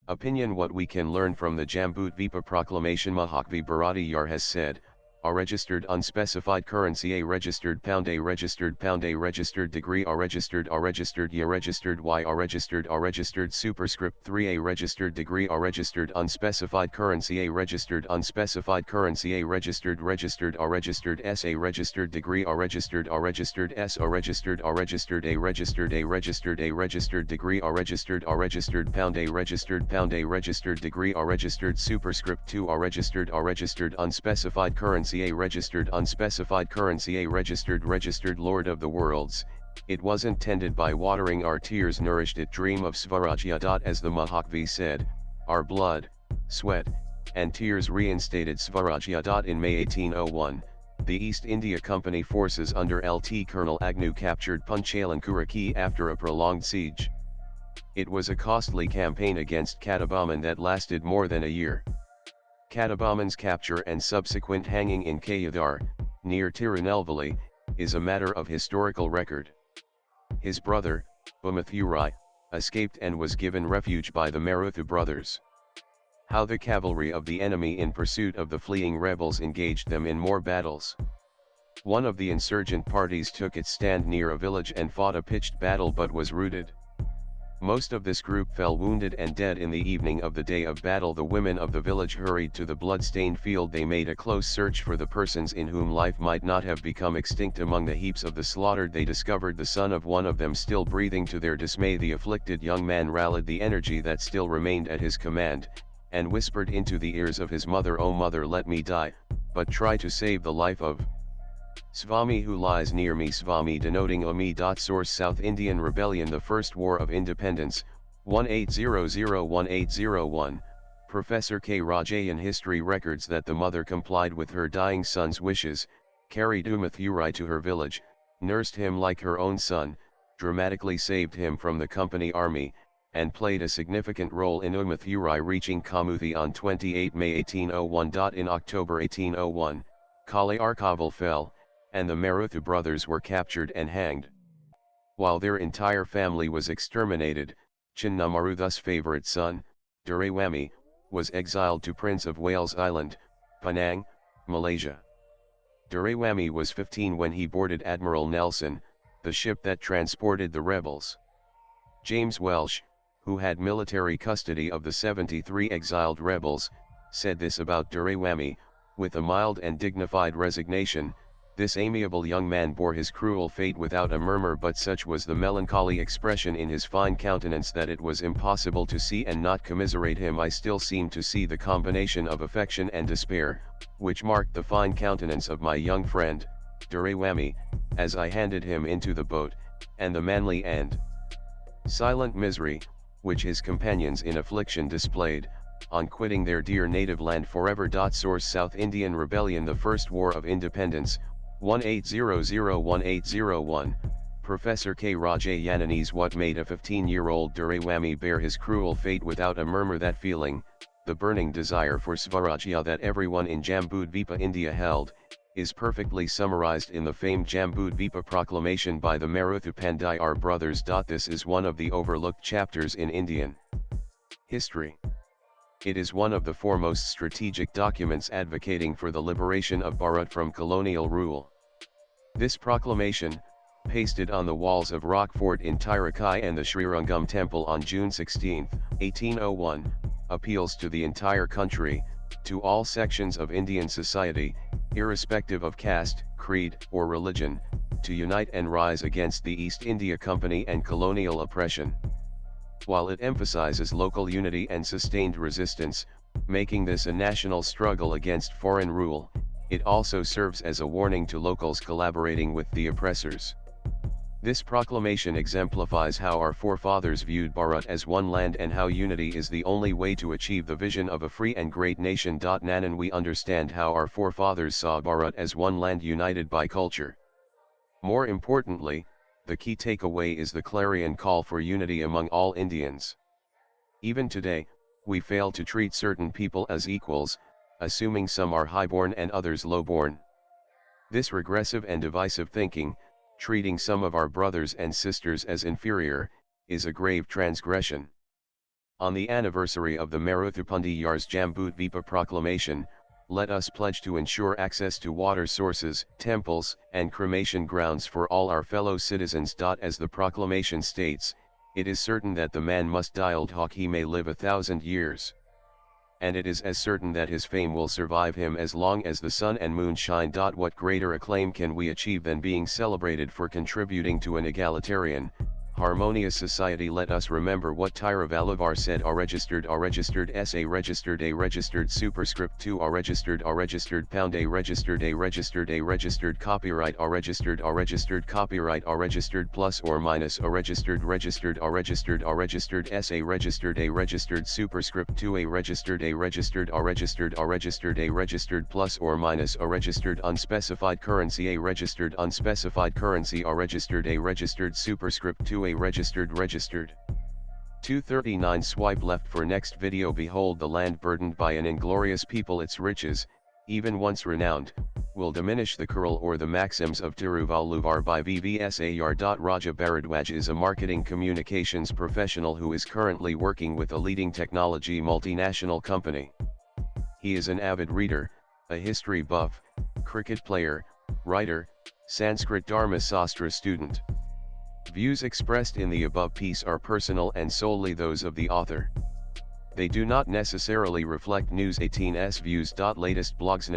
Opinion. What we can learn from the Jambudweepa Proclamation. Mahakvi Bharati Yar has said, a registered unspecified currency, a registered pound, a registered pound, a registered degree, a registered y, a registered superscript 3, a registered degree, a registered unspecified currency, a registered unspecified currency, a registered a registered s, a registered degree, a registered s, a registered a registered degree, a registered pound, a registered degree, a registered superscript 2, a registered unspecified currency, a registered unspecified currency, a registered Lord of the Worlds. It was intended by watering our tears nourished it dream of Swarajya. As the Mahakvi said, our blood, sweat, and tears reinstated Swarajya. In May 1801, the East India Company forces under Lt. Colonel Agnew captured Punchalankuraki after a prolonged siege. It was a costly campaign against Katabaman that lasted more than a year. Katabaman's capture and subsequent hanging in Kayadar, near Tirunelveli, is a matter of historical record. His brother, Bhumathurai, escaped and was given refuge by the Maruthu brothers. How the cavalry of the enemy in pursuit of the fleeing rebels engaged them in more battles. One of the insurgent parties took its stand near a village and fought a pitched battle but was routed. Most of this group fell wounded and dead in the evening of the day of battle. The women of the village hurried to the blood-stained field. They made a close search for the persons in whom life might not have become extinct. Among the heaps of the slaughtered they discovered the son of one of them still breathing. To their dismay the afflicted young man rallied the energy that still remained at his command, and whispered into the ears of his mother, "O mother, let me die, but try to save the life of Swami who lies near me." Swami denoting Omi. Source: South Indian Rebellion, the First War of Independence, 1800-1801. Professor K. Rajayan. History records that the mother complied with her dying son's wishes, carried Bhumathurai to her village, nursed him like her own son, dramatically saved him from the company army, and played a significant role in Bhumathurai reaching Kamuthi on 28 May 1801. In October 1801, Kali Arkaval fell, and the Maruthu brothers were captured and hanged. While their entire family was exterminated, Chinnamaruth's favorite son, Duraiwami, was exiled to Prince of Wales Island, Penang, Malaysia. Duraiwami was 15 when he boarded Admiral Nelson, the ship that transported the rebels. James Welsh, who had military custody of the 73 exiled rebels, said this about Duraiwami, with a mild and dignified resignation: "This amiable young man bore his cruel fate without a murmur, but such was the melancholy expression in his fine countenance that it was impossible to see and not commiserate him. I still seem to see the combination of affection and despair, which marked the fine countenance of my young friend, Duraiwami, as I handed him into the boat, and the manly and silent misery, which his companions in affliction displayed, on quitting their dear native land forever." Source: South Indian Rebellion, the First War of Independence, 1800-1801. Professor K. Rajayanani's what made a 15-year-old Duraiwami bear his cruel fate without a murmur? That feeling, the burning desire for Swarajya that everyone in Jambudweepa, India held, is perfectly summarized in the famed Jambudweepa Proclamation by the Maruthu Pandayar brothers. This is one of the overlooked chapters in Indian history. It is one of the foremost strategic documents advocating for the liberation of Bharat from colonial rule. This proclamation, pasted on the walls of Rock Fort in Tirakai and the Srirangam Temple on June 16, 1801, appeals to the entire country, to all sections of Indian society, irrespective of caste, creed, or religion, to unite and rise against the East India Company and colonial oppression. While it emphasizes local unity and sustained resistance, making this a national struggle against foreign rule, it also serves as a warning to locals collaborating with the oppressors. This proclamation exemplifies how our forefathers viewed Bharat as one land and how unity is the only way to achieve the vision of a free and great nation. Nanan we understand how our forefathers saw Bharat as one land united by culture. More importantly, the key takeaway is the clarion call for unity among all Indians. Even today, we fail to treat certain people as equals, assuming some are highborn and others lowborn. This regressive and divisive thinking, treating some of our brothers and sisters as inferior, is a grave transgression. On the anniversary of the Maruthupundi Yar's Jambudweepa Proclamation, let us pledge to ensure access to water sources, temples, and cremation grounds for all our fellow citizens. As the proclamation states, it is certain that the man must die till he may live 1,000 years. And it is as certain that his fame will survive him as long as the sun and moon shine. What greater acclaim can we achieve than being celebrated for contributing to an egalitarian, harmonious society? Let us remember what Tiruvalluvar said: a registered s, a registered superscript 2, a registered pound, a registered copyright, a registered copyright, a registered plus or minus, a registered s, a registered superscript 2, a registered plus or minus, a registered unspecified currency, a registered unspecified currency, a registered superscript 2, a registered 239. Swipe left for next video. Behold, the land burdened by an inglorious people, its riches, even once renowned, will diminish. The curl or the maxims of Tiruvalluvar by VVSAR. Raja Bharadwaj is a marketing communications professional who is currently working with a leading technology multinational company. He is an avid reader, a history buff, cricket player, writer, Sanskrit Dharma Sastra student. Views expressed in the above piece are personal and solely those of the author. They do not necessarily reflect News 18's views. Latest blogs.